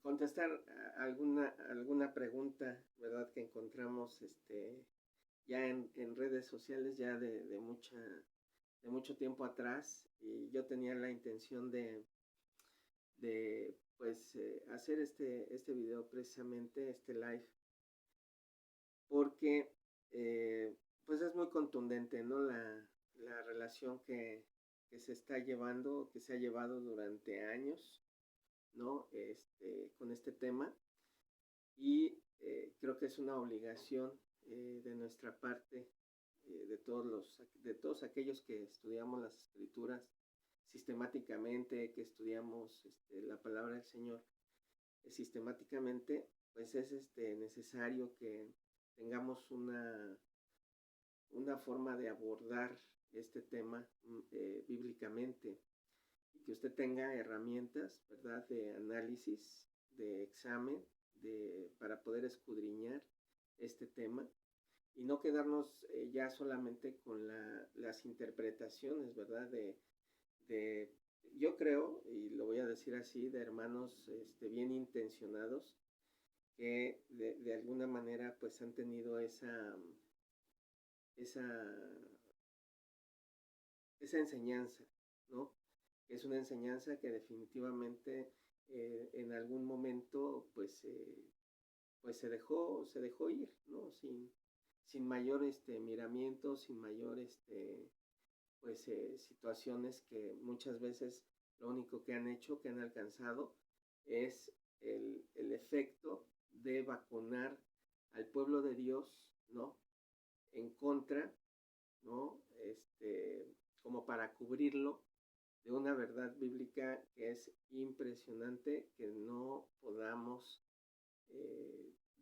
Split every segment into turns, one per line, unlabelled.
contestar alguna pregunta, ¿verdad? Que encontramos ya en redes sociales ya de mucho tiempo atrás, y yo tenía la intención de pues hacer este video precisamente, este live, porque pues es muy contundente, ¿no? La relación que se está llevando, que se ha llevado durante años, ¿no? Con este tema, y creo que es una obligación de nuestra parte, de todos aquellos que estudiamos las escrituras sistemáticamente, que estudiamos la palabra del Señor sistemáticamente, pues es necesario que tengamos una forma de abordar este tema bíblicamente, y que usted tenga herramientas, ¿verdad?, de análisis, de examen, para poder escudriñar este tema y no quedarnos ya solamente con las interpretaciones, ¿verdad?, de, yo creo, y lo voy a decir así, de hermanos bien intencionados, que de alguna manera pues han tenido esa, esa enseñanza, ¿no? Es una enseñanza que definitivamente en algún momento pues se dejó ir, ¿no? Sin mayor miramiento, sin mayor pues situaciones que muchas veces lo único que han hecho, que han alcanzado, es el efecto de vacunar al pueblo de Dios, ¿no?, en contra, ¿no?, como para cubrirlo de una verdad bíblica que es impresionante, que no podamos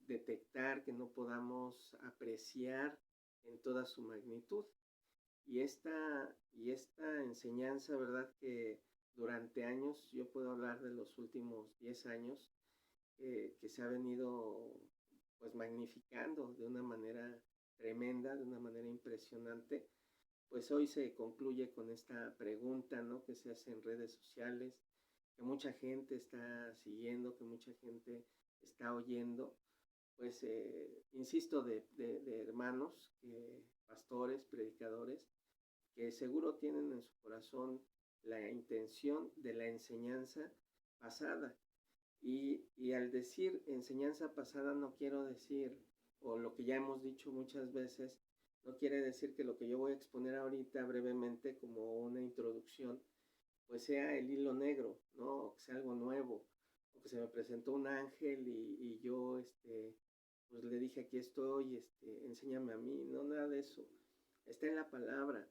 detectar, que no podamos apreciar en toda su magnitud. Y esta enseñanza, ¿verdad?, que durante años, yo puedo hablar de los últimos 10 años, que se ha venido pues magnificando de una manera tremenda, de una manera impresionante, pues hoy se concluye con esta pregunta, ¿no?, que se hace en redes sociales, que mucha gente está siguiendo, que mucha gente está oyendo, pues insisto, de hermanos, pastores, predicadores, que seguro tienen en su corazón la intención de la enseñanza pasada. Y al decir enseñanza pasada no quiero decir, o lo que ya hemos dicho muchas veces, no quiere decir que lo que yo voy a exponer ahorita brevemente como una introducción, pues sea el hilo negro, ¿no? O que sea algo nuevo, o que se me presentó un ángel y yo, pues le dije, aquí estoy, enséñame a mí, no, nada de eso. Está en la palabra.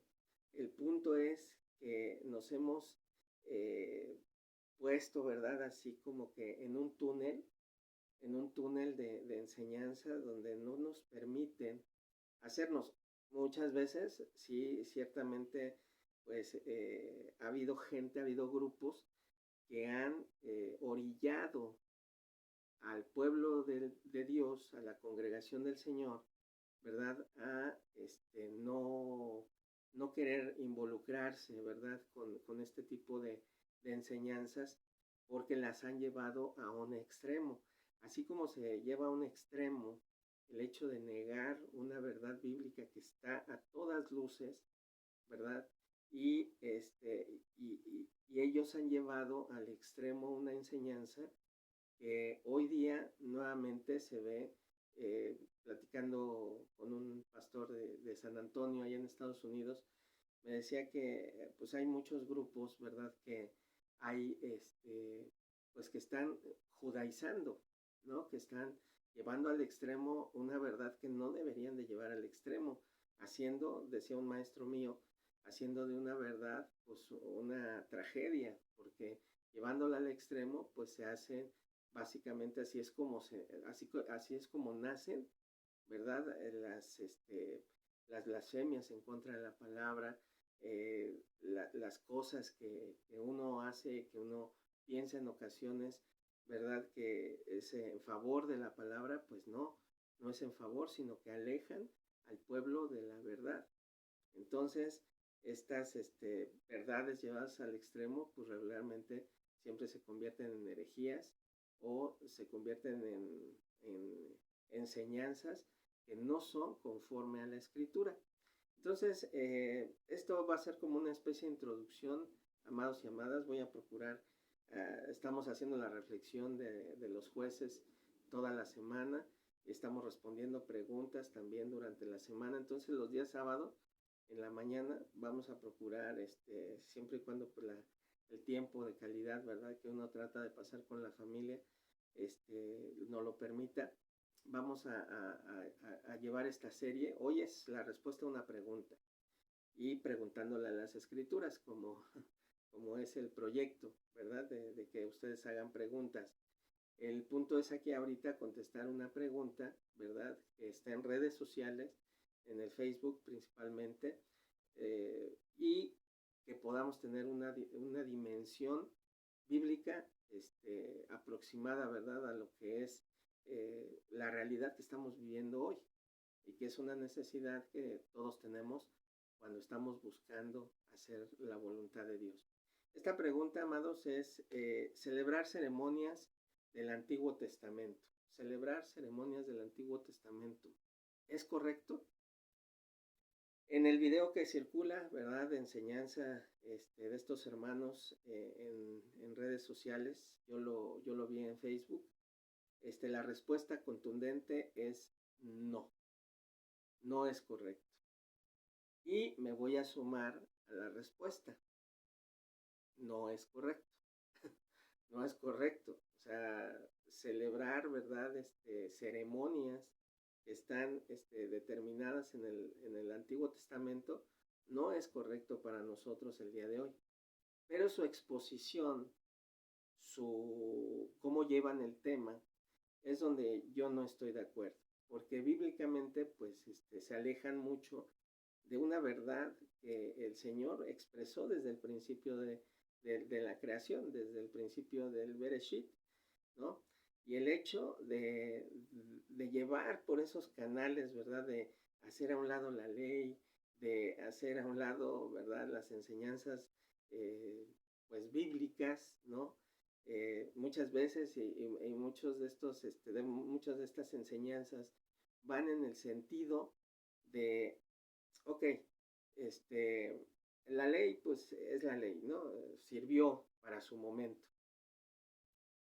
El punto es que nos hemos puesto, ¿verdad?, así como que en un túnel de enseñanza donde no nos permiten hacernos. Muchas veces, sí, ciertamente, pues ha habido gente, ha habido grupos que han orillado al pueblo de Dios, a la congregación del Señor, ¿verdad?, a no querer involucrarse, ¿verdad?, con este tipo de enseñanzas, porque las han llevado a un extremo. Así como se lleva a un extremo el hecho de negar una verdad bíblica que está a todas luces, ¿verdad? Y ellos han llevado al extremo una enseñanza que hoy día nuevamente se ve, platicando con un pastor de San Antonio, allá en Estados Unidos, me decía que pues hay muchos grupos, ¿verdad?, que hay, pues que están judaizando, ¿no?, que están llevando al extremo una verdad que no deberían de llevar al extremo, haciendo, decía un maestro mío, haciendo de una verdad pues una tragedia, porque llevándola al extremo pues se hace, básicamente así es como nacen, ¿verdad?, las blasfemias en contra de la palabra, las cosas que uno hace, que uno piensa en ocasiones, ¿verdad?, que es en favor de la palabra, pues no es en favor, sino que alejan al pueblo de la verdad. Entonces, estas verdades llevadas al extremo, pues regularmente siempre se convierten en herejías o se convierten en enseñanzas que no son conforme a la escritura. Entonces, esto va a ser como una especie de introducción, amados y amadas. Voy a procurar, estamos haciendo la reflexión de los jueces toda la semana, estamos respondiendo preguntas también durante la semana. Entonces, los días sábados, en la mañana, vamos a procurar, siempre y cuando pues, el tiempo de calidad, ¿verdad?, que uno trata de pasar con la familia, nos lo permita, vamos a llevar esta serie. Hoy es la respuesta a una pregunta y preguntándole a las escrituras, como es el proyecto, ¿verdad? De que ustedes hagan preguntas. El punto es aquí ahorita contestar una pregunta, ¿verdad? Que está en redes sociales, en el Facebook principalmente, y que podamos tener una dimensión bíblica aproximada, ¿verdad?, a lo que es la realidad que estamos viviendo hoy y que es una necesidad que todos tenemos cuando estamos buscando hacer la voluntad de Dios. Esta pregunta, amados, es celebrar ceremonias del Antiguo Testamento. Celebrar ceremonias del Antiguo Testamento. ¿Es correcto? En el video que circula, ¿verdad?, de enseñanza de estos hermanos en redes sociales, yo lo vi en Facebook, la respuesta contundente es no, no es correcto. Y me voy a sumar a la respuesta, no es correcto, no es correcto. O sea, celebrar, ¿verdad?, ceremonias que están determinadas en el Antiguo Testamento, no es correcto para nosotros el día de hoy. Pero su exposición, cómo llevan el tema, es donde yo no estoy de acuerdo. Porque bíblicamente, pues, se alejan mucho de una verdad que el Señor expresó desde el principio de la creación, desde el principio del Bereshit, ¿no? Y el hecho de llevar por esos canales, ¿verdad?, de hacer a un lado la ley, de hacer a un lado, ¿verdad?, las enseñanzas, pues, bíblicas, ¿no? Muchas veces y muchos de estos, muchas de estas enseñanzas van en el sentido de, ok, la ley, pues, es la ley, ¿no? Sirvió para su momento.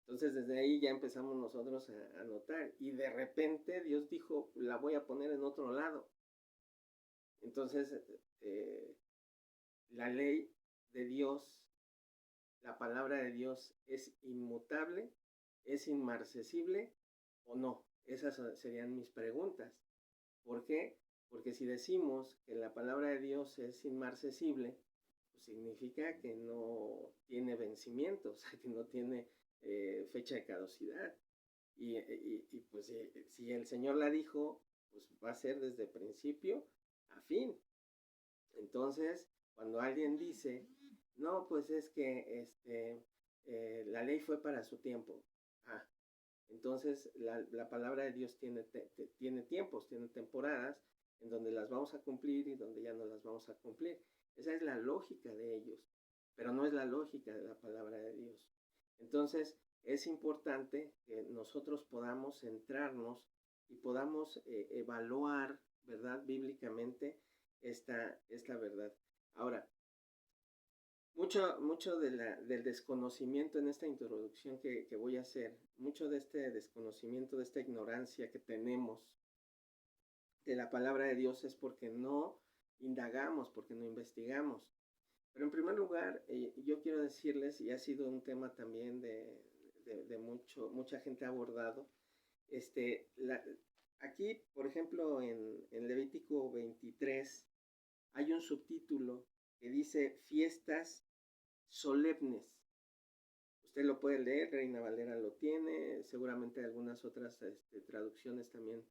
Entonces, desde ahí ya empezamos nosotros a notar. Y de repente Dios dijo, la voy a poner en otro lado. Entonces, la ley de Dios, la palabra de Dios, ¿es inmutable? ¿Es inmarcesible o no? Esas serían mis preguntas. ¿Por qué? Porque si decimos que la palabra de Dios es inmarcesible, pues significa que no tiene vencimiento, o sea, que no tiene fecha de caducidad. Y pues si el Señor la dijo, pues va a ser desde principio a fin. Entonces, cuando alguien dice, no, pues es que la ley fue para su tiempo. Entonces, la palabra de Dios tiene tiempos, tiene temporadas en donde las vamos a cumplir y donde ya no las vamos a cumplir. Esa es la lógica de ellos, pero no es la lógica de la palabra de Dios. Entonces, es importante que nosotros podamos centrarnos y podamos evaluar, ¿verdad?, bíblicamente esta verdad. Ahora, mucho del desconocimiento en esta introducción que voy a hacer, mucho de este desconocimiento, de esta ignorancia que tenemos de la palabra de Dios es porque no indagamos, porque no investigamos. Pero en primer lugar, yo quiero decirles, y ha sido un tema también de mucha gente ha abordado, aquí, por ejemplo, en Levítico 23, hay un subtítulo que dice fiestas solemnes. Usted lo puede leer, Reina Valera lo tiene, seguramente algunas otras traducciones también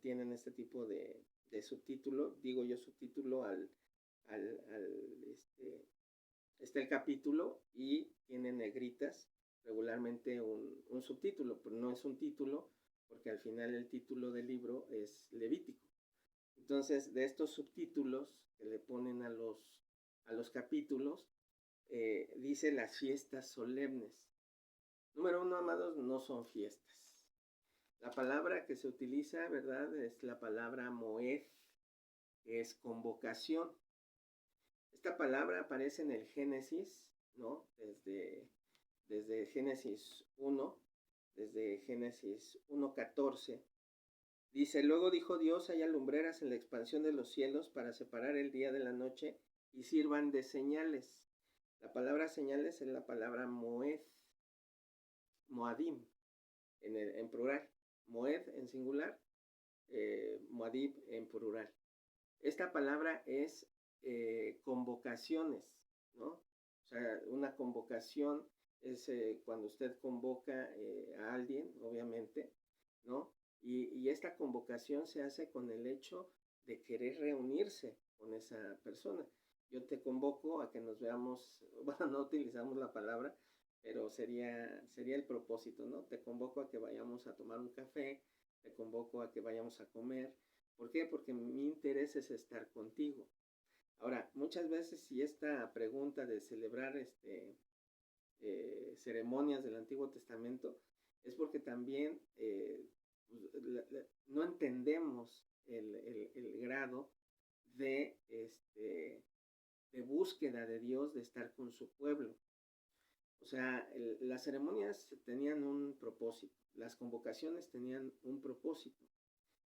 tienen este tipo de subtítulo. Digo yo subtítulo está el capítulo y tiene negritas regularmente un subtítulo, pero no es un título porque al final el título del libro es Levítico. Entonces, de estos subtítulos que le ponen a los capítulos, dice las fiestas solemnes. Número uno, amados, no son fiestas. La palabra que se utiliza, ¿verdad?, es la palabra moed, que es convocación. Esta palabra aparece en el Génesis, ¿no? Desde Génesis 1, desde Génesis 1:14. Dice, luego dijo Dios, haya lumbreras en la expansión de los cielos para separar el día de la noche y sirvan de señales. La palabra señales es la palabra moed, moadim, en plural. Moed en singular, moadim en plural. Esta palabra es convocaciones, ¿no? O sea, una convocación es cuando usted convoca a alguien, obviamente, ¿no? Y esta convocación se hace con el hecho de querer reunirse con esa persona. Yo te convoco a que nos veamos, bueno, no utilizamos la palabra, pero sería el propósito, ¿no? Te convoco a que vayamos a tomar un café, te convoco a que vayamos a comer. ¿Por qué? Porque mi interés es estar contigo. Ahora, muchas veces si esta pregunta de celebrar ceremonias del Antiguo Testamento es porque también no entendemos el grado de, de búsqueda de Dios, de estar con su pueblo. O sea, las ceremonias tenían un propósito, las convocaciones tenían un propósito.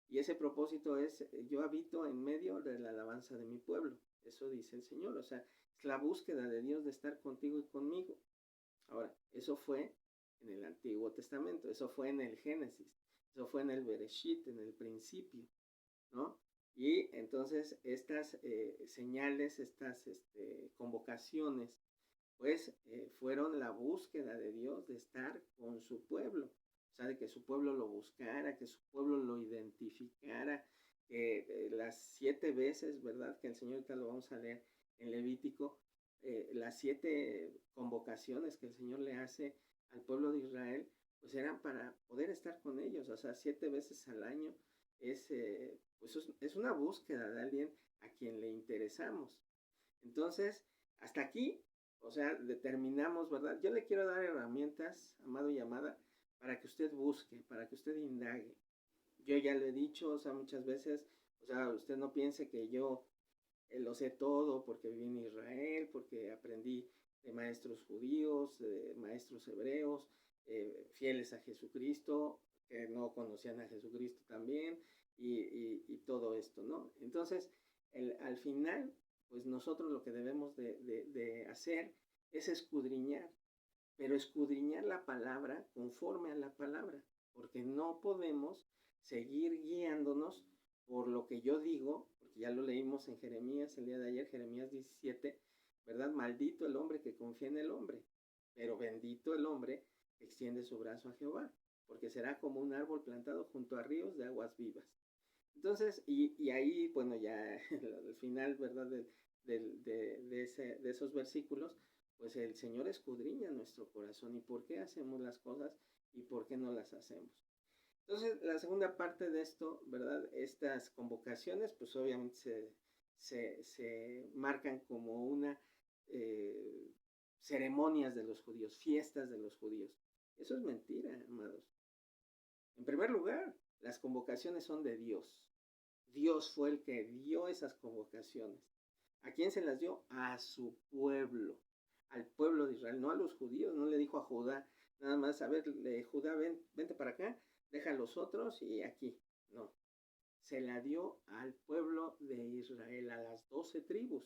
Y ese propósito es, yo habito en medio de la alabanza de mi pueblo. Eso dice el Señor. O sea, es la búsqueda de Dios de estar contigo y conmigo. Ahora, eso fue en el Antiguo Testamento, eso fue en el Génesis, eso fue en el Bereshit, en el principio, ¿no? Y entonces estas señales, estas convocaciones, pues fueron la búsqueda de Dios de estar con su pueblo. O sea, de que su pueblo lo buscara, que su pueblo lo identificara, las 7 veces, ¿verdad? Que el Señor, ahorita lo vamos a leer en Levítico, las 7 convocaciones que el Señor le hace al pueblo de Israel, pues eran para poder estar con ellos. O sea, 7 veces al año pues es una búsqueda de alguien a quien le interesamos. Entonces, hasta aquí, o sea, determinamos, ¿verdad? Yo le quiero dar herramientas, amado y amada, para que usted busque, para que usted indague. Yo ya lo he dicho, o sea, muchas veces, o sea, usted no piense que yo lo sé todo porque viví en Israel, porque aprendí de maestros judíos, de maestros hebreos, fieles a Jesucristo, que no conocían a Jesucristo también, y todo esto, ¿no? Entonces, al final, pues nosotros lo que debemos de hacer es escudriñar, pero escudriñar la palabra conforme a la palabra, porque no podemos seguir guiándonos por lo que yo digo, porque ya lo leímos en Jeremías el día de ayer, Jeremías 17, ¿verdad? Maldito el hombre que confía en el hombre, pero bendito el hombre que extiende su brazo a Jehová, porque será como un árbol plantado junto a ríos de aguas vivas. Entonces, y ahí, bueno, ya al final, ¿verdad? De esos versículos, pues el Señor escudriña nuestro corazón y por qué hacemos las cosas y por qué no las hacemos. Entonces, la segunda parte de esto, ¿verdad? Estas convocaciones, pues obviamente se marcan como una ceremonias de los judíos, fiestas de los judíos. Eso es mentira, amados. En primer lugar, las convocaciones son de Dios. Dios fue el que dio esas convocaciones. ¿A quién se las dio? A su pueblo, al pueblo de Israel, no a los judíos. No le dijo a Judá, nada más, a ver, Judá, vente para acá, deja a los otros y aquí. No, se la dio al pueblo de Israel, a las 12 tribus.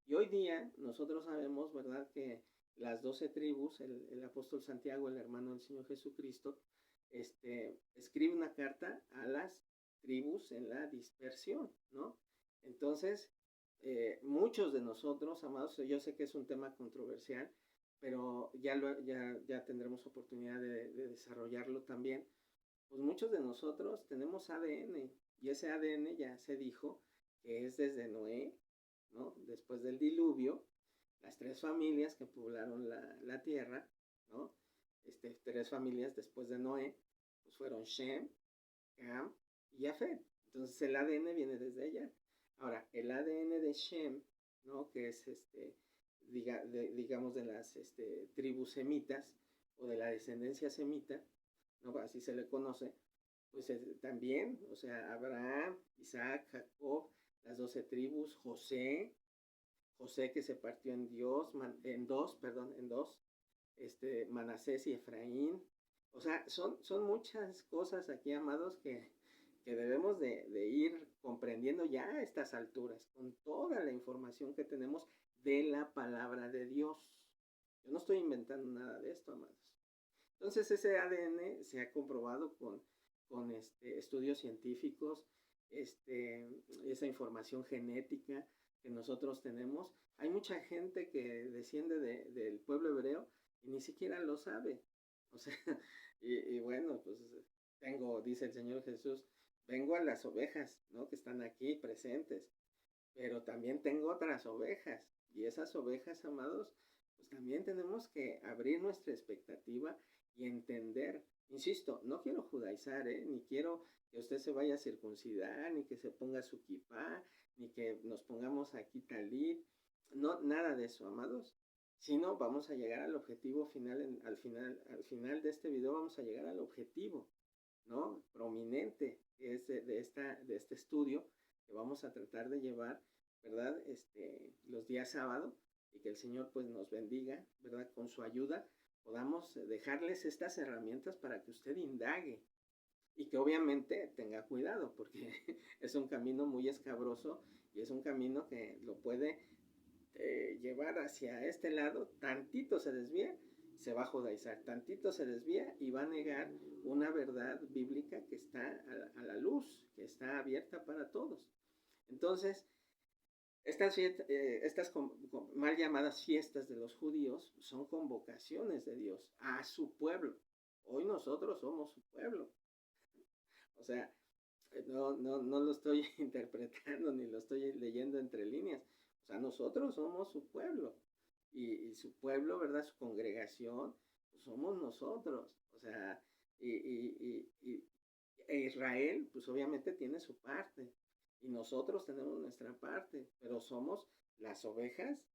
Y hoy día nosotros sabemos, ¿verdad?, que las 12 tribus, el apóstol Santiago, el hermano del Señor Jesucristo, escribe una carta a las tribus en la dispersión, ¿no? Entonces, muchos de nosotros, amados, yo sé que es un tema controversial, pero ya tendremos oportunidad de desarrollarlo también. Pues muchos de nosotros tenemos ADN, y ese ADN ya se dijo que es desde Noé, ¿no? Después del diluvio, las 3 familias que poblaron la tierra, ¿no? 3 familias después de Noé, pues fueron Shem, Cam y Jafet. Entonces el ADN viene desde ella. Ahora, el ADN de Shem, ¿no? Que es digamos de las tribus semitas o de la descendencia semita, ¿no? Así se le conoce, pues también, o sea, Abraham, Isaac, Jacob, las 12 tribus, José que se partió en dos, Manasés y Efraín. O sea, son muchas cosas aquí, amados, que debemos de ir comprendiendo ya a estas alturas, con toda la información que tenemos de la palabra de Dios. Yo no estoy inventando nada de esto, amados. Entonces ese ADN se ha comprobado con estudios científicos, esa información genética que nosotros tenemos. Hay mucha gente que desciende del pueblo hebreo y ni siquiera lo sabe. O sea, y bueno, pues dice el Señor Jesús, vengo a las ovejas, ¿no? Que están aquí presentes, pero también tengo otras ovejas. Y esas ovejas, amados, pues también tenemos que abrir nuestra expectativa y entender. Insisto, no quiero judaizar, ni quiero que usted se vaya a circuncidar, ni que se ponga su kipá, ni que nos pongamos aquí talit. No, nada de eso, amados. Sino vamos a llegar al objetivo final, al final de este video vamos a llegar al objetivo, ¿no? Prominente que es de este estudio que vamos a tratar de llevar, ¿verdad? Los días sábado, y que el Señor pues nos bendiga, ¿verdad? Con su ayuda podamos dejarles estas herramientas para que usted indague y que obviamente tenga cuidado, porque es un camino muy escabroso y es un camino que lo puede llevar hacia este lado. Tantito se desvía, se va a judaizar, tantito se desvía y va a negar una verdad bíblica que está a la luz, que está abierta para todos. Entonces, estas mal llamadas fiestas de los judíos son convocaciones de Dios a su pueblo. Hoy nosotros somos su pueblo. O sea, no lo estoy interpretando ni lo estoy leyendo entre líneas. O sea, nosotros somos su pueblo. Y su pueblo, ¿verdad? Su congregación, pues somos nosotros. O sea, Israel, pues obviamente tiene su parte. Y nosotros tenemos nuestra parte, pero somos las ovejas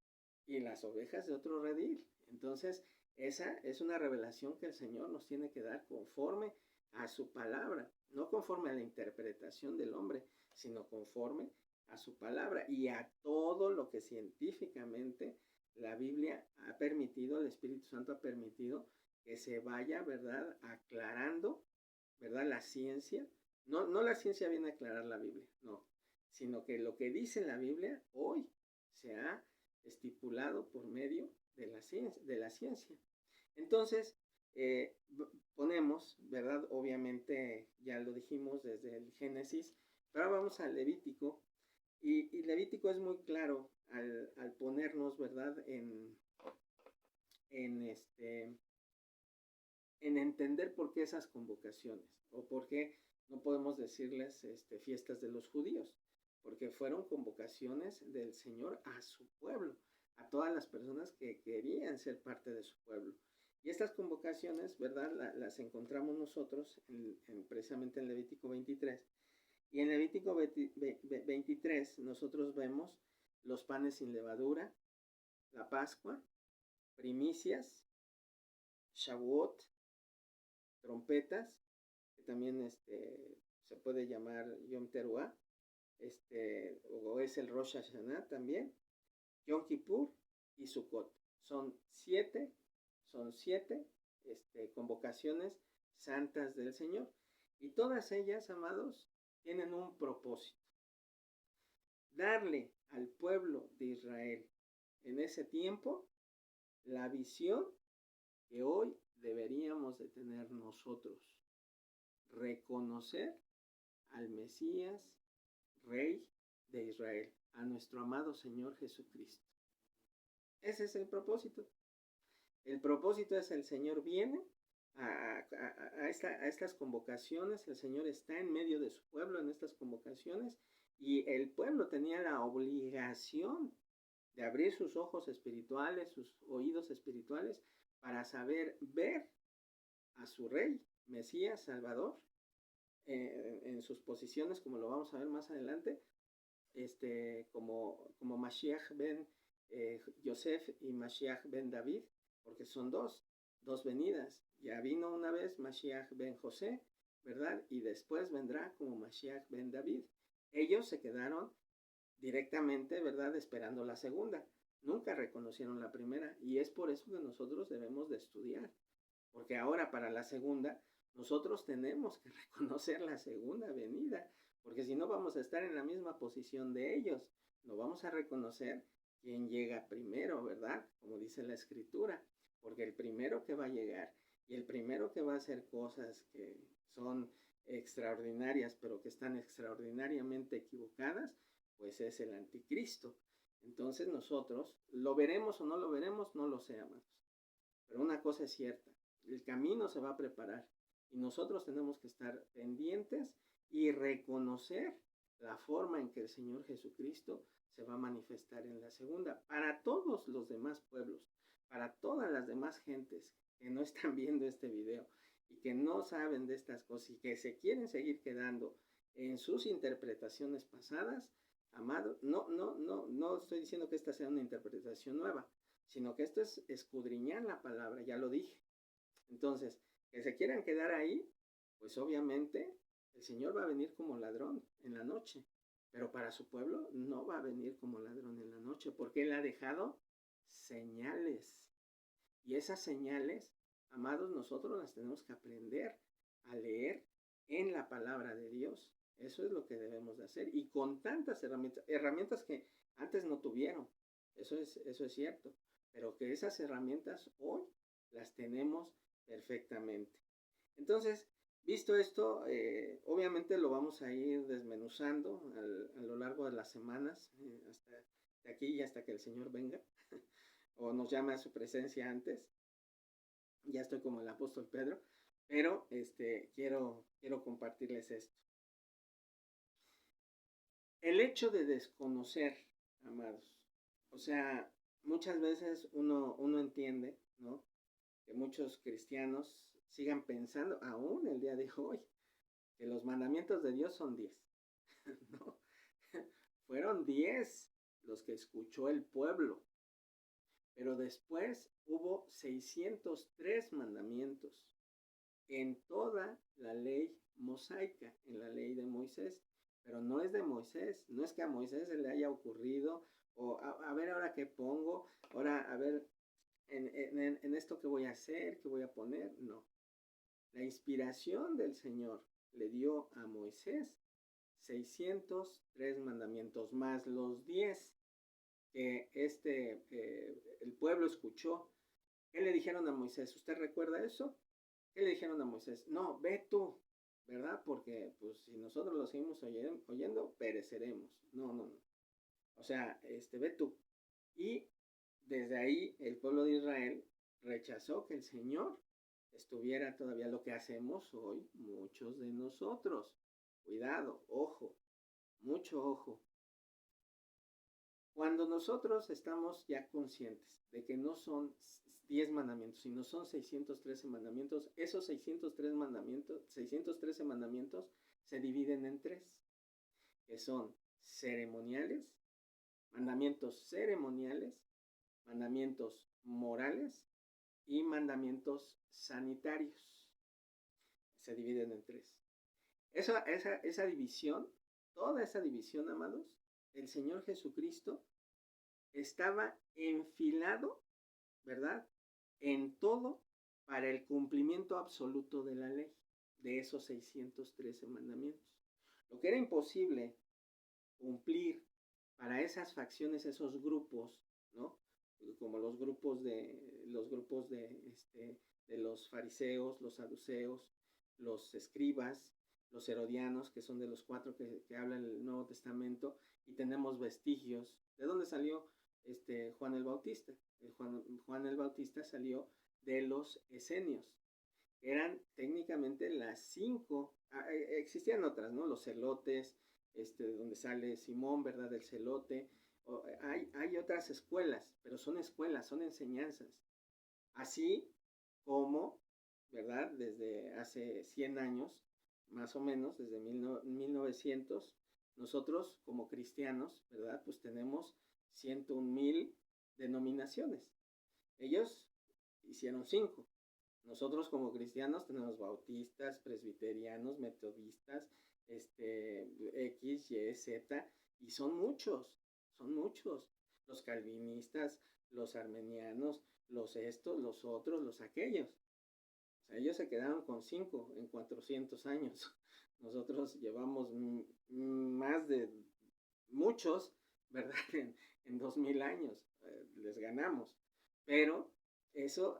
y las ovejas de otro redil. Entonces, esa es una revelación que el Señor nos tiene que dar conforme a su palabra, no conforme a la interpretación del hombre, sino conforme a su palabra y a todo lo que científicamente la Biblia ha permitido, el Espíritu Santo ha permitido que se vaya, ¿verdad?, aclarando, ¿verdad?, la ciencia. No la ciencia viene a aclarar la Biblia, no, sino que lo que dice la Biblia hoy se ha estipulado por medio de la ciencia. Entonces, ponemos, ¿verdad? Obviamente, ya lo dijimos desde el Génesis, pero ahora vamos al Levítico, y Levítico es muy claro al ponernos, ¿verdad? En entender por qué esas convocaciones, o por qué no podemos decirles fiestas de los judíos, porque fueron convocaciones del Señor a su pueblo, a todas las personas que querían ser parte de su pueblo. Y estas convocaciones, ¿verdad? Las encontramos nosotros precisamente en Levítico 23. Y en Levítico 23 nosotros vemos los panes sin levadura, la Pascua, primicias, Shavuot, trompetas, que también se puede llamar Yom Teruah, o es el Rosh Hashanah también, Yom Kippur y Sukkot. Son siete convocaciones santas del Señor. Y todas ellas, amados, tienen un propósito. Darle al pueblo de Israel en ese tiempo la visión que hoy deberíamos de tener nosotros. Reconocer al Mesías, Rey de Israel, a nuestro amado Señor Jesucristo. Ese es el propósito. El propósito es: el Señor viene a estas convocaciones, el Señor está en medio de su pueblo en estas convocaciones, y el pueblo tenía la obligación de abrir sus ojos espirituales, sus oídos espirituales, para saber ver a su Rey, Mesías, Salvador, en sus posiciones, como lo vamos a ver más adelante, como Mashiach ben Yosef y Mashiach ben David, porque son dos venidas. Ya vino una vez Mashiach ben José, ¿verdad? Y después vendrá como Mashiach ben David. Ellos se quedaron directamente, ¿verdad? Esperando la segunda. Nunca reconocieron la primera y es por eso que nosotros debemos de estudiar. Porque ahora para la segunda, nosotros tenemos que reconocer la segunda venida, porque si no vamos a estar en la misma posición de ellos. No vamos a reconocer quién llega primero, ¿verdad? Como dice la escritura, porque el primero que va a llegar y el primero que va a hacer cosas que son extraordinarias, pero que están extraordinariamente equivocadas, pues es el anticristo. Entonces nosotros, ¿lo veremos o no lo veremos? No lo sé, amados. Pero una cosa es cierta, el camino se va a preparar y nosotros tenemos que estar pendientes y reconocer la forma en que el Señor Jesucristo se va a manifestar en la segunda. Para todos los demás pueblos, para todas las demás gentes que no están viendo este video y que no saben de estas cosas y que se quieren seguir quedando en sus interpretaciones pasadas, amado, no estoy diciendo que esta sea una interpretación nueva, sino que esto es escudriñar la palabra, ya lo dije. Entonces, que se quieran quedar ahí, pues obviamente el Señor va a venir como ladrón en la noche, pero para su pueblo no va a venir como ladrón en la noche, porque Él ha dejado señales. Y esas señales, amados, nosotros las tenemos que aprender a leer en la palabra de Dios. Eso es lo que debemos de hacer. Y con tantas herramientas que antes no tuvieron. Eso es cierto. Pero que esas herramientas hoy las tenemos perfectamente. Entonces, visto esto, obviamente lo vamos a ir desmenuzando a lo largo de las semanas, hasta de aquí y hasta que el Señor venga, o nos llame a su presencia antes. Ya estoy como el apóstol Pedro, pero quiero compartirles esto. El hecho de desconocer, amados, o sea, muchas veces uno entiende, ¿no? Que muchos cristianos sigan pensando, aún el día de hoy, que los mandamientos de Dios son 10. ¿No? Fueron 10 los que escuchó el pueblo, pero después hubo 603 mandamientos en toda la ley mosaica, en la ley de Moisés. Pero no es de Moisés, no es que a Moisés se le haya ocurrido, o a ver ahora qué pongo, ahora a ver en esto qué voy a hacer, qué voy a poner. No. La inspiración del Señor le dio a Moisés 603 mandamientos, más los 10 que el pueblo escuchó. ¿Qué le dijeron a Moisés? ¿Usted recuerda eso? ¿Qué le dijeron a Moisés? No, ve tú, ¿verdad? Porque pues si nosotros lo seguimos oyendo, pereceremos. No. O sea, ve tú. Y desde ahí el pueblo de Israel rechazó que el Señor estuviera todavía, lo que hacemos hoy muchos de nosotros. Cuidado, ojo, mucho ojo. Cuando nosotros estamos ya conscientes de que no son 10 mandamientos, sino son 613 mandamientos, esos 613 mandamientos se dividen en 3, que son ceremoniales, mandamientos morales y mandamientos sanitarios. Se dividen en 3. Esa división, toda esa división, amados, el Señor Jesucristo estaba enfilado, ¿verdad? En todo para el cumplimiento absoluto de la ley, de esos 613 mandamientos. Lo que era imposible cumplir para esas facciones, esos grupos, ¿no? Como los grupos de los fariseos, los saduceos, los escribas, los herodianos, que son de los 4 que habla el Nuevo Testamento, y tenemos vestigios. ¿De dónde salió Juan el Bautista? Juan el Bautista salió de los esenios. Eran técnicamente las 5, existían otras, ¿no? Los celotes, donde sale Simón, ¿verdad? Del celote. Hay otras escuelas, pero son escuelas, son enseñanzas. Así como, ¿verdad? Desde hace 100 años más o menos desde 1900, nosotros como cristianos, ¿verdad? Pues tenemos 101,000 denominaciones. Ellos hicieron 5. Nosotros como cristianos tenemos bautistas, presbiterianos, metodistas, X, Y, Z, y son muchos. Los calvinistas, los armenianos, los estos, los otros, los aquellos. O sea, ellos se quedaron con 5 en 400 años. Nosotros llevamos más de muchos, ¿verdad? En 2000 años. Les ganamos. Pero eso,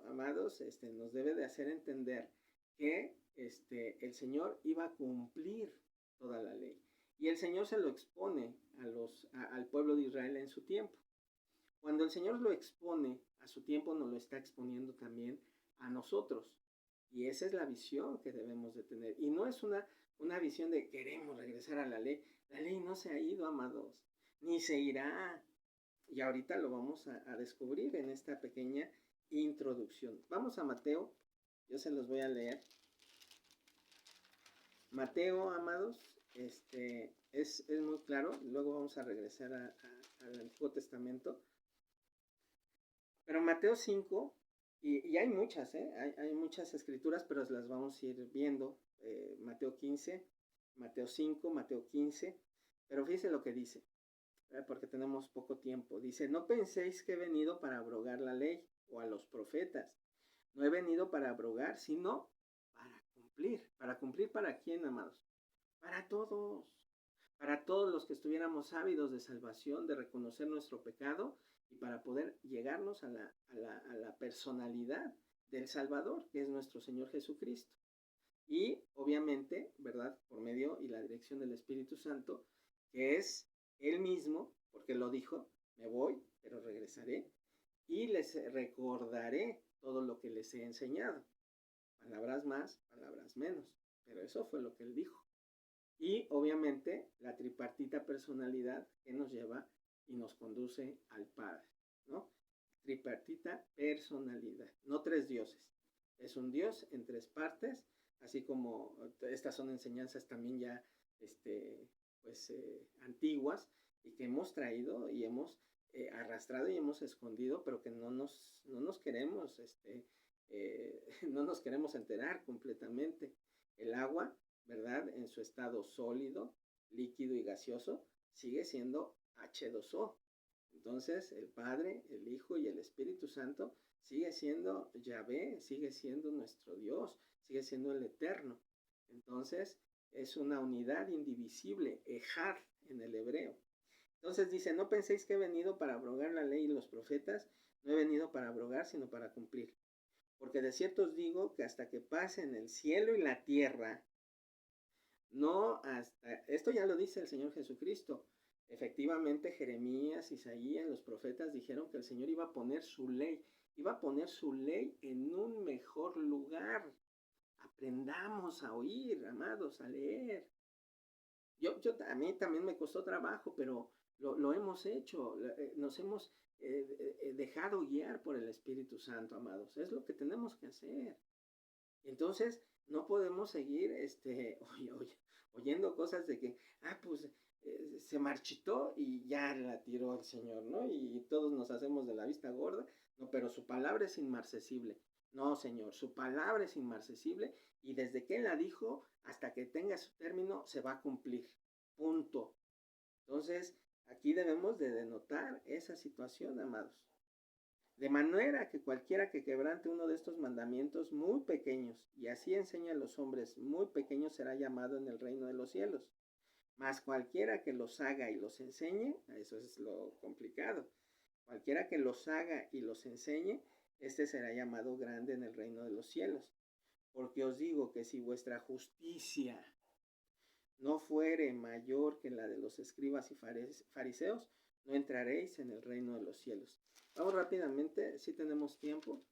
amados, nos debe de hacer entender que el Señor iba a cumplir toda la ley. Y el Señor se lo expone al pueblo de Israel en su tiempo. Cuando el Señor lo expone a su tiempo, nos lo está exponiendo también a nosotros. Y esa es la visión que debemos de tener. Y no es una visión de queremos regresar a la ley. La ley no se ha ido, amados, ni se irá. Y ahorita lo vamos a descubrir en esta pequeña introducción. Vamos a Mateo, yo se los voy a leer. Mateo, amados, es muy claro. Luego vamos a regresar al Antiguo Testamento. Pero Mateo 5, y hay muchas, hay muchas escrituras, pero las vamos a ir viendo. Mateo 15, Mateo 5, Mateo 15. Pero fíjense lo que dice, porque tenemos poco tiempo. Dice, no penséis que he venido para abrogar la ley o a los profetas. No he venido para abrogar, sino para cumplir. ¿Para cumplir para quién, amados? Para todos. Para todos los que estuviéramos ávidos de salvación, de reconocer nuestro pecado y para poder llegarnos a la personalidad del Salvador, que es nuestro Señor Jesucristo. Y obviamente, ¿verdad? Por medio y la dirección del Espíritu Santo, que es Él mismo, porque lo dijo, me voy, pero regresaré, y les recordaré todo lo que les he enseñado. Palabras más, palabras menos, pero eso fue lo que Él dijo. Y obviamente la tripartita personalidad que nos lleva y nos conduce al Padre, ¿no? Tripartita personalidad, no 3 dioses. Es un Dios en 3 partes, así como estas son enseñanzas también ya antiguas y que hemos traído y hemos arrastrado y hemos escondido, pero que no nos queremos no nos queremos enterar completamente. El agua, ¿verdad? En su estado sólido, líquido y gaseoso, sigue siendo H2O. Entonces, el Padre, el Hijo y el Espíritu Santo sigue siendo Yahvé, sigue siendo nuestro Dios, sigue siendo el Eterno. Entonces, es una unidad indivisible, Ejad en el hebreo. Entonces dice, no penséis que he venido para abrogar la ley y los profetas, no he venido para abrogar, sino para cumplir. Porque de cierto os digo que hasta que pasen el cielo y la tierra, no hasta, esto ya lo dice el Señor Jesucristo. Efectivamente, Jeremías, Isaías, los profetas dijeron que el Señor iba a poner su ley en un mejor lugar. Aprendamos a oír, amados, a leer. A mí también me costó trabajo, pero lo hemos hecho, nos hemos dejado guiar por el Espíritu Santo, amados. Es lo que tenemos que hacer. Entonces, no podemos seguir oyendo cosas de que, pues se marchitó y ya la tiró el Señor, ¿no? Y todos nos hacemos de la vista gorda, no, pero su palabra es inmarcesible. No, Señor, su palabra es inmarcesible y desde que Él la dijo hasta que tenga su término se va a cumplir. Punto. Entonces, aquí debemos de denotar esa situación, amados. De manera que cualquiera que quebrante uno de estos mandamientos muy pequeños, y así enseña a los hombres muy pequeños, será llamado en el reino de los cielos. Mas cualquiera que los haga y los enseñe, eso es lo complicado, cualquiera que los haga y los enseñe, este será llamado grande en el reino de los cielos. Porque os digo que si vuestra justicia no fuere mayor que la de los escribas y fariseos, no entraréis en el reino de los cielos. Vamos rápidamente, si tenemos tiempo.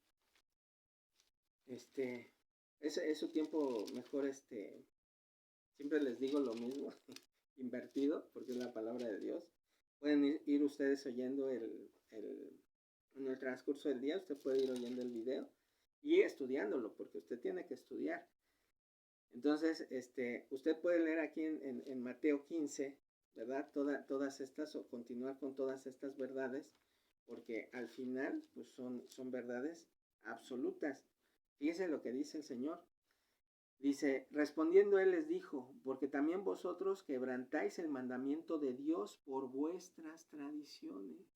Es su tiempo mejor, siempre les digo lo mismo, invertido, porque es la palabra de Dios. Pueden ir ustedes oyendo en el transcurso del día, usted puede ir oyendo el video y estudiándolo, porque usted tiene que estudiar. Entonces, usted puede leer aquí en Mateo 15, ¿verdad? Todas estas, o continuar con todas estas verdades, porque al final, pues son verdades absolutas. Fíjense lo que dice el Señor. Dice, respondiendo él les dijo, porque también vosotros quebrantáis el mandamiento de Dios por vuestras tradiciones.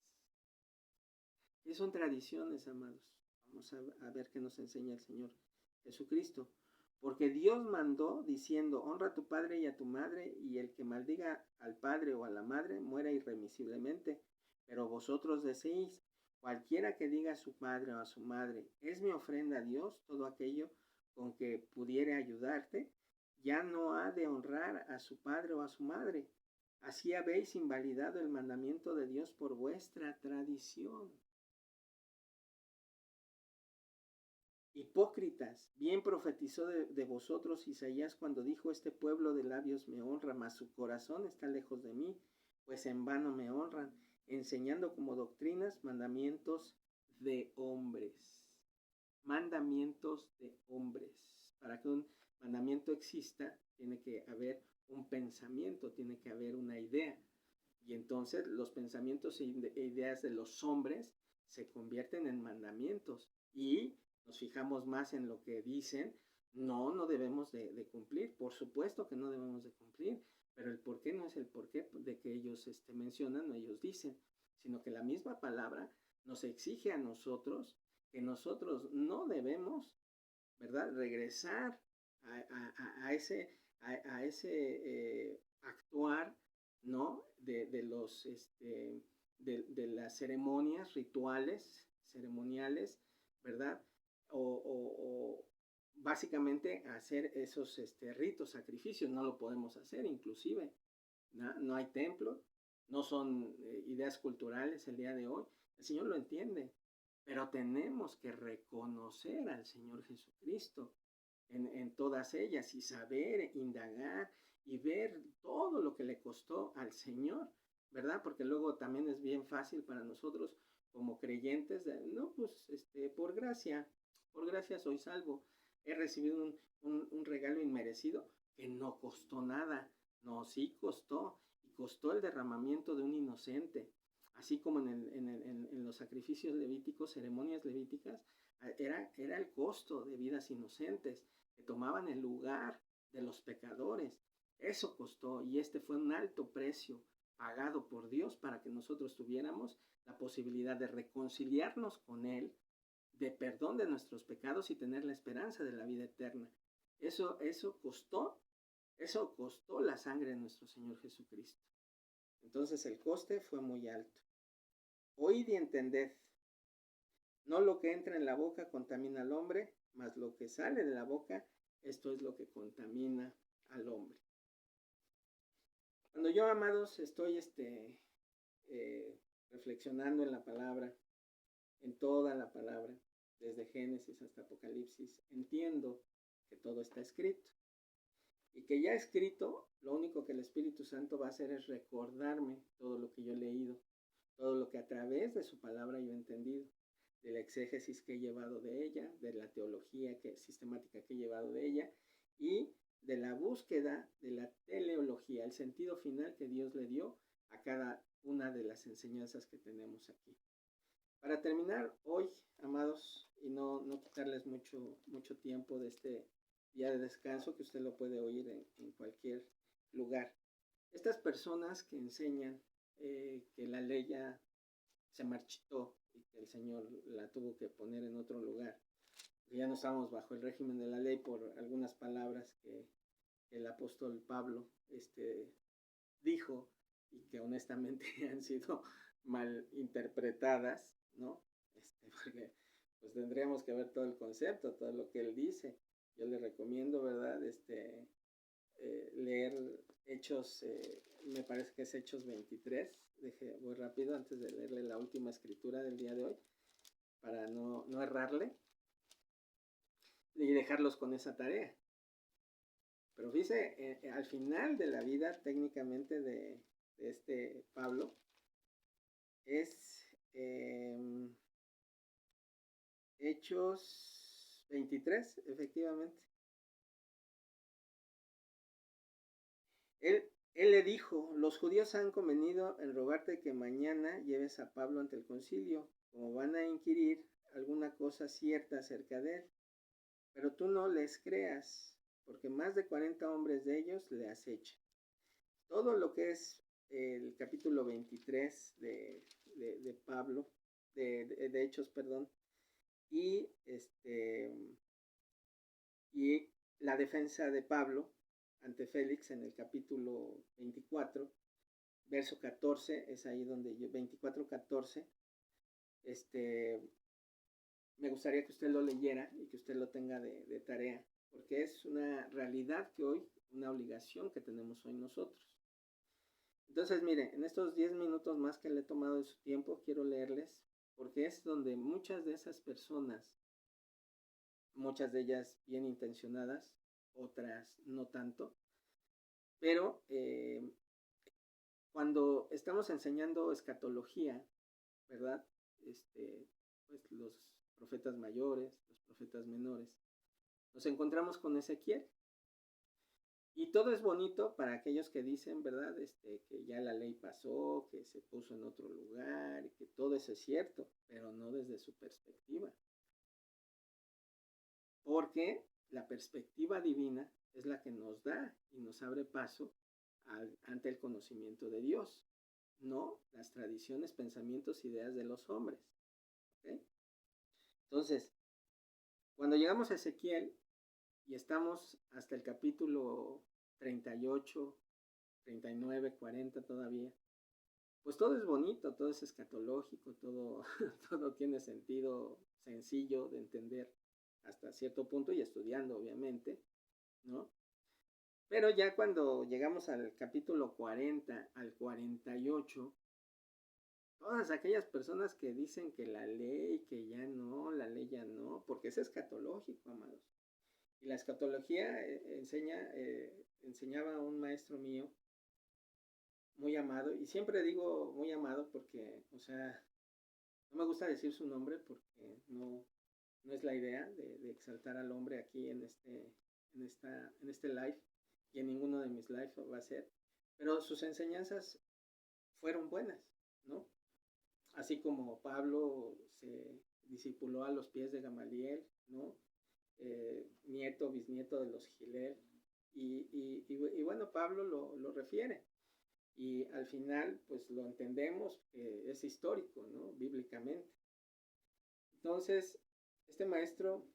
¿Qué son tradiciones, amados? Vamos a ver qué nos enseña el Señor Jesucristo. Porque Dios mandó diciendo, honra a tu padre y a tu madre, y el que maldiga al padre o a la madre muera irremisiblemente. Pero vosotros decís, cualquiera que diga a su padre o a su madre, es mi ofrenda a Dios, todo aquello con que pudiere ayudarte, ya no ha de honrar a su padre o a su madre. Así habéis invalidado el mandamiento de Dios por vuestra tradición. Hipócritas, bien profetizó de vosotros Isaías cuando dijo, este pueblo de labios me honra, mas su corazón está lejos de mí, pues en vano me honran, enseñando como doctrinas mandamientos de hombres. Mandamientos de hombres. Para que un mandamiento exista, tiene que haber un pensamiento, tiene que haber una idea. Y entonces los pensamientos e ideas de los hombres se convierten en mandamientos. Y nos fijamos más en lo que dicen. No debemos de cumplir. Por supuesto que no debemos de cumplir. Pero el por qué no es el por qué de que ellos mencionan o ellos dicen. Sino que la misma palabra nos exige a nosotros que nosotros no debemos, ¿verdad?, regresar a ese actuar, ¿no?, de los, de las ceremonias, rituales, ceremoniales, ¿verdad?, o básicamente hacer esos ritos, sacrificios. No lo podemos hacer, inclusive, no hay templo, no son ideas culturales el día de hoy. El Señor lo entiende, pero tenemos que reconocer al Señor Jesucristo en todas ellas y saber, indagar y ver todo lo que le costó al Señor, ¿verdad? Porque luego también es bien fácil para nosotros como creyentes, no, pues por gracia soy salvo. He recibido un regalo inmerecido que no costó nada. No, sí costó, y costó el derramamiento de un inocente. Así como en los sacrificios levíticos, ceremonias levíticas, era el costo de vidas inocentes que tomaban el lugar de los pecadores. Eso costó, y fue un alto precio pagado por Dios para que nosotros tuviéramos la posibilidad de reconciliarnos con Él, de perdón de nuestros pecados y tener la esperanza de la vida eterna. Eso costó la sangre de nuestro Señor Jesucristo. Entonces el coste fue muy alto. Oíd y entended. No lo que entra en la boca contamina al hombre, mas lo que sale de la boca, esto es lo que contamina al hombre. Cuando yo, amados, estoy reflexionando en la palabra, en toda la palabra, desde Génesis hasta Apocalipsis, entiendo que todo está escrito. Y que ya escrito, lo único que el Espíritu Santo va a hacer es recordarme todo lo que yo he leído, todo lo que a través de su palabra yo he entendido, de la exégesis que he llevado de ella, de la teología sistemática que he llevado de ella, y de la búsqueda de la teleología, el sentido final que Dios le dio a cada una de las enseñanzas que tenemos aquí. Para terminar hoy, amados, y no quitarles mucho tiempo de este día de descanso, que usted lo puede oír en cualquier lugar. Estas personas que enseñan que la ley ya se marchitó y que el Señor la tuvo que poner en otro lugar, que ya no estamos bajo el régimen de la ley por algunas palabras que el apóstol Pablo dijo y que honestamente han sido mal interpretadas, ¿no? Porque pues tendríamos que ver todo el concepto, todo lo que él dice. Yo le recomiendo, ¿verdad? Leer Hechos, me parece que es Hechos 23. Voy rápido antes de leerle la última escritura del día de hoy, para no errarle y dejarlos con esa tarea. Pero fíjese, al final de la vida técnicamente de Pablo, es Hechos 23, efectivamente. Él le dijo: los judíos han convenido en rogarte que mañana lleves a Pablo ante el concilio, como van a inquirir alguna cosa cierta acerca de él. Pero tú no les creas, porque más de 40 hombres de ellos le acechan. Todo lo que es el capítulo 23 de Pablo, de Hechos, perdón, y, y la defensa de Pablo ante Félix en el capítulo 24, verso 14, es ahí donde yo, 24:14, me gustaría que usted lo leyera y que usted lo tenga de tarea, porque es una realidad que hoy, una obligación que tenemos hoy nosotros. Entonces, miren, en estos 10 minutos más que le he tomado de su tiempo, quiero leerles, porque es donde muchas de esas personas, muchas de ellas bien intencionadas, otras no tanto, pero cuando estamos enseñando escatología, ¿verdad? Pues los profetas mayores, los profetas menores, nos encontramos con Ezequiel. Y todo es bonito para aquellos que dicen, ¿verdad? Que ya la ley pasó, que se puso en otro lugar, y que todo eso es cierto, pero no desde su perspectiva. Porque la perspectiva divina es la que nos da y nos abre paso ante el conocimiento de Dios, no las tradiciones, pensamientos, ideas de los hombres. ¿Okay? Entonces, cuando llegamos a Ezequiel y estamos hasta el capítulo 38, 39, 40 todavía, pues todo es bonito, todo es escatológico, todo, todo tiene sentido sencillo de entender hasta cierto punto y estudiando, obviamente, ¿no? Pero ya cuando llegamos al capítulo 40 al 48, todas aquellas personas que dicen que la ley, que ya no, la ley ya no, porque es escatológico, amados. Y la escatología enseñaba un maestro mío, muy amado, y siempre digo muy amado porque, o sea, no me gusta decir su nombre porque no es la idea de exaltar al hombre aquí en este live, y en ninguno de mis lives va a ser, pero sus enseñanzas fueron buenas, ¿no? Así como Pablo se discipuló a los pies de Gamaliel, ¿no? Nieto, bisnieto de los Gilel, y bueno, Pablo lo refiere, y al final pues lo entendemos, es histórico, ¿no? Bíblicamente. Entonces, este maestro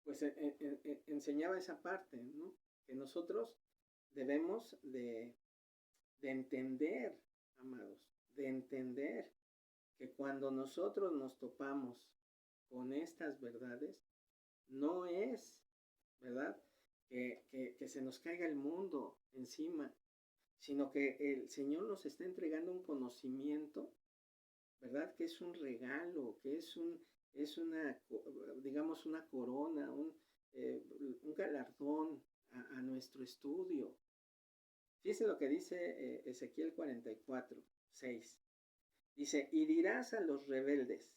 pues enseñaba esa parte, ¿no? Que nosotros debemos de entender, amados, de entender que cuando nosotros nos topamos con estas verdades, no es, ¿verdad? Que se nos caiga el mundo encima, sino que el Señor nos está entregando un conocimiento, ¿verdad? Que es un regalo, que es una, digamos, una corona, un galardón a nuestro estudio. Fíjense lo que dice Ezequiel 44:6. Dice: y dirás a los rebeldes,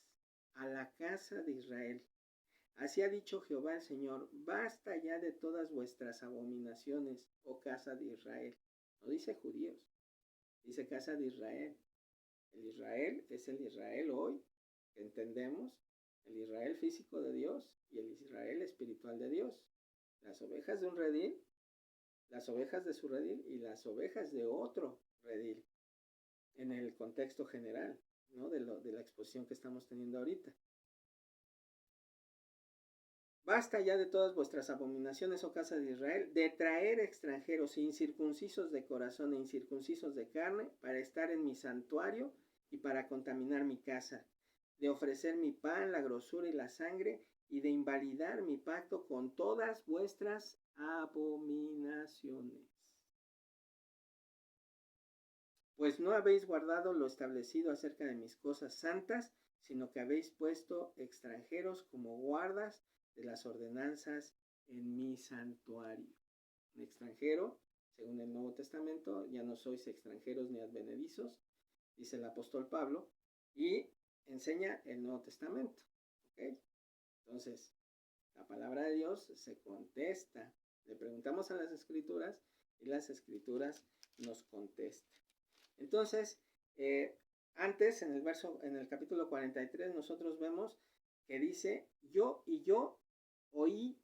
a la casa de Israel, así ha dicho Jehová el Señor, basta ya de todas vuestras abominaciones, oh casa de Israel. No dice judíos, dice casa de Israel. El Israel es el Israel hoy, que entendemos, el Israel físico de Dios y el Israel espiritual de Dios. Las ovejas de un redil, las ovejas de su redil y las ovejas de otro redil, en el contexto general, ¿no? de la exposición que estamos teniendo ahorita. Basta ya de todas vuestras abominaciones, oh casa de Israel, de traer extranjeros incircuncisos de corazón e incircuncisos de carne para estar en mi santuario y para contaminar mi casa, de ofrecer mi pan, la grosura y la sangre, y de invalidar mi pacto con todas vuestras abominaciones. Pues no habéis guardado lo establecido acerca de mis cosas santas, sino que habéis puesto extranjeros como guardas de las ordenanzas en mi santuario. Un extranjero, según el Nuevo Testamento, ya no sois extranjeros ni advenedizos, dice el apóstol Pablo, y enseña el Nuevo Testamento. ¿Okay? Entonces, la palabra de Dios se contesta, Le preguntamos a las Escrituras y las Escrituras nos contestan. Entonces, antes en el capítulo 43, nosotros vemos que dice, yo oí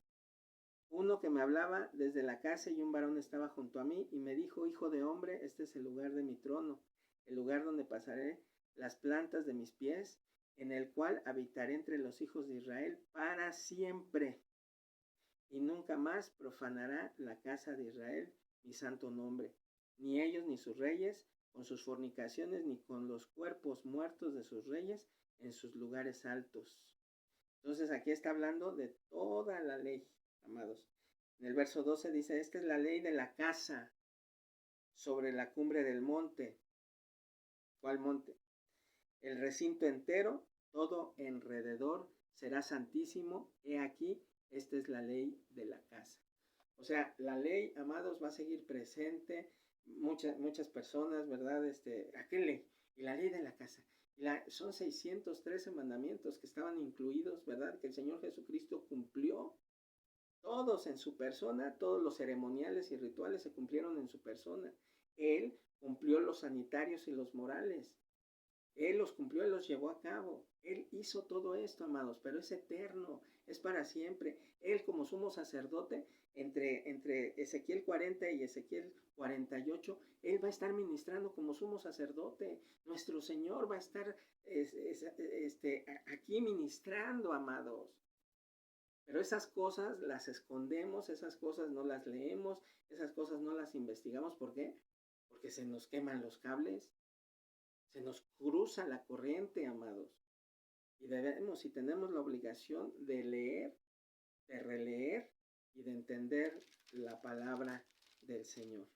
uno que me hablaba desde la casa y un varón estaba junto a mí y me dijo, hijo de hombre, este es el lugar de mi trono, el lugar donde pasaré las plantas de mis pies, en el cual habitaré entre los hijos de Israel para siempre. Y nunca más profanará la casa de Israel mi santo nombre, ni ellos ni sus reyes, con sus fornicaciones, ni con los cuerpos muertos de sus reyes en sus lugares altos. Entonces aquí está hablando de toda la ley, amados. En el verso 12 dice, esta es la ley de la casa sobre la cumbre del monte. ¿Cuál monte? El recinto entero, todo alrededor será santísimo. He aquí, esta es la ley de la casa. O sea, la ley, amados, va a seguir presente. Muchas personas, ¿verdad? ¿A qué ley? Y la ley de la casa. Son 613 mandamientos que estaban incluidos, ¿verdad? Que el Señor Jesucristo cumplió todos en su persona, todos los ceremoniales y rituales se cumplieron en su persona. Él cumplió los sanitarios y los morales. Él los cumplió, Él los llevó a cabo. Él hizo todo esto, amados, pero es eterno, es para siempre. Él como sumo sacerdote, entre Ezequiel 40 y Ezequiel 48, Él va a estar ministrando como sumo sacerdote. Nuestro Señor va a estar aquí ministrando, amados. Pero esas cosas las escondemos, esas cosas no las leemos, esas cosas no las investigamos. ¿Por qué? Porque se nos queman los cables. Se nos cruza la corriente, amados. Y debemos y tenemos la obligación de leer, de releer y de entender la palabra del Señor.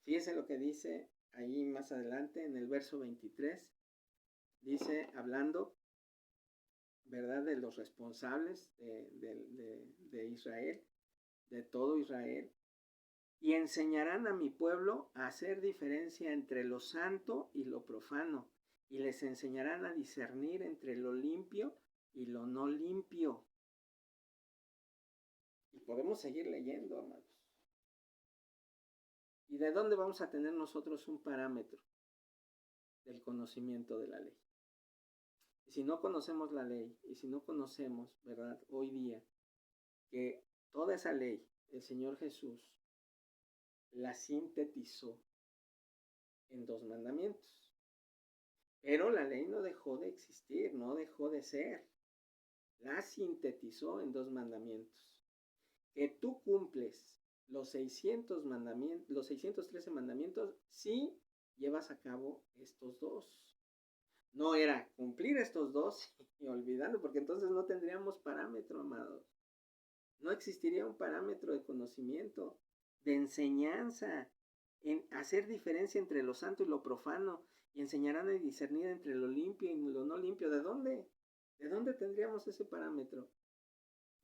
Fíjense lo que dice ahí más adelante en el verso 23. Dice, hablando, ¿verdad?, de los responsables de Israel, de todo Israel. Y enseñarán a mi pueblo a hacer diferencia entre lo santo y lo profano, y les enseñarán a discernir entre lo limpio y lo no limpio. Y podemos seguir leyendo, amados. ¿Y de dónde vamos a tener nosotros un parámetro del conocimiento de la ley? Y si no conocemos la ley, y si no conocemos, ¿verdad?, hoy día, que toda esa ley, el Señor Jesús la sintetizó en 2 mandamientos. Pero la ley no dejó de existir, no dejó de ser. La sintetizó en 2 mandamientos. Que tú cumples los 613 mandamientos si llevas a cabo estos 2. No era cumplir estos 2 y olvidando, porque entonces no tendríamos parámetro, amados. No existiría un parámetro de conocimiento, de enseñanza, en hacer diferencia entre lo santo y lo profano, y enseñarán a discernir entre lo limpio y lo no limpio. ¿De dónde? ¿De dónde tendríamos ese parámetro?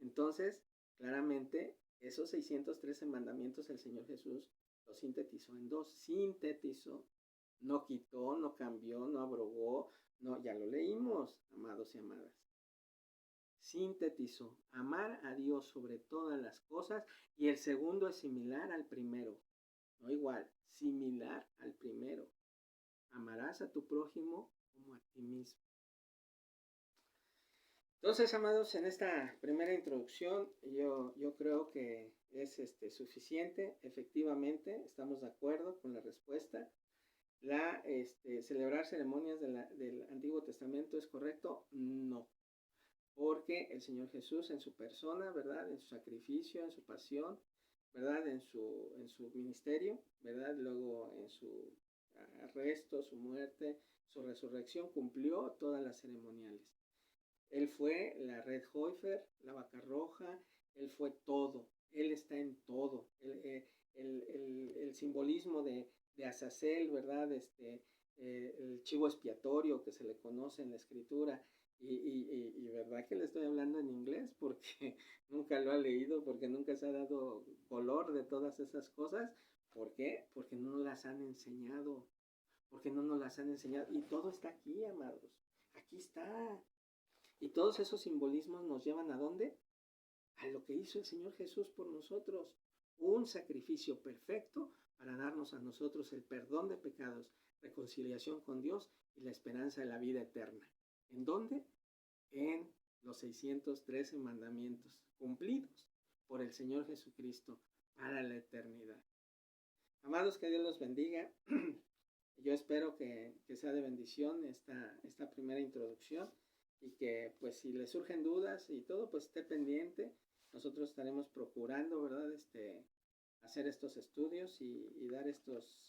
Entonces, claramente, esos 613 mandamientos el Señor Jesús los sintetizó en 2. Sintetizó, no quitó, no cambió, no abrogó, no, ya lo leímos, amados y amadas. Sintetizó, amar a Dios sobre todas las cosas, y el segundo es similar al primero, no igual, similar al primero. Amarás a tu prójimo como a ti mismo. Entonces, amados, en esta primera introducción yo creo que es suficiente. Efectivamente, estamos de acuerdo con la respuesta. Celebrar ceremonias del Antiguo Testamento, ¿es correcto? No. Porque el Señor Jesús en su persona, ¿verdad?, en su sacrificio, en su pasión, ¿verdad?, en su ministerio, ¿verdad?, luego en su arresto, su muerte, su resurrección, cumplió todas las ceremoniales. Él fue la red Hoifer, la vaca roja, Él fue todo, Él está en todo. El simbolismo de Azazel, ¿verdad?, el chivo expiatorio que se le conoce en la Escritura, y verdad que le estoy hablando en inglés porque nunca lo ha leído, porque nunca se ha dado color de todas esas cosas. ¿Por qué? Porque no nos las han enseñado, y todo está aquí, amados, aquí está. Y todos esos simbolismos nos llevan ¿a dónde? a lo que hizo el Señor Jesús por nosotros, un sacrificio perfecto para darnos a nosotros el perdón de pecados, reconciliación con Dios y la esperanza de la vida eterna. ¿En dónde? En los 613 mandamientos cumplidos por el Señor Jesucristo para la eternidad. Amados, que Dios los bendiga. Yo espero que sea de bendición esta primera introducción y que pues si le surgen dudas y todo, pues esté pendiente. Nosotros estaremos procurando, ¿verdad? Hacer estos estudios y dar estos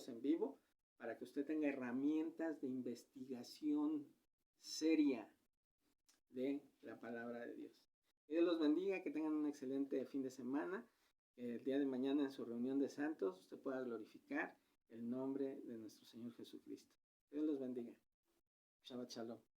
en vivo para que usted tenga herramientas de investigación seria de la palabra de Dios. Que Dios los bendiga, que tengan un excelente fin de semana. Que el día de mañana en su reunión de santos usted pueda glorificar el nombre de nuestro Señor Jesucristo. Que Dios los bendiga. Shabbat Shalom.